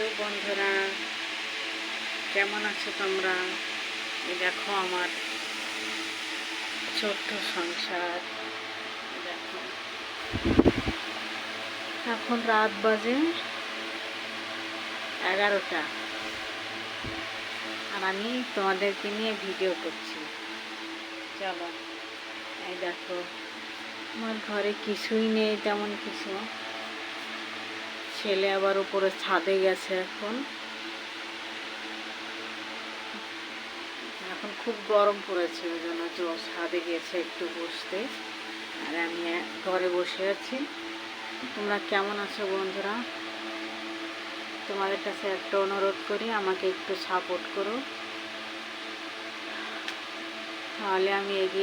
Hello বন্ধুরা, কেমন আছো তোমরা? এই দেখো আমার ছোট্ট সংসার। দেখো এখন রাত বাজে 11টা, আর আমি তোমাদেরকে নিয়ে ভিডিও করছি। চলো, এই দেখো আমার ঘরে কিছুই নেই তেমন কিছু। ছেলে আবার উপরে ছাদে গেছে। এখন খুব গরম পড়েছে, ওই জন্য ছাদে গেছে একটু বসতে, আর আমি ঘরে বসে আছি। তোমরা কেমন আছো বন্ধুরা? তোমাদের কাছে একটা অনুরোধ করি, আমাকে একটু সাপোর্ট করো, তাহলে আমি এগিয়ে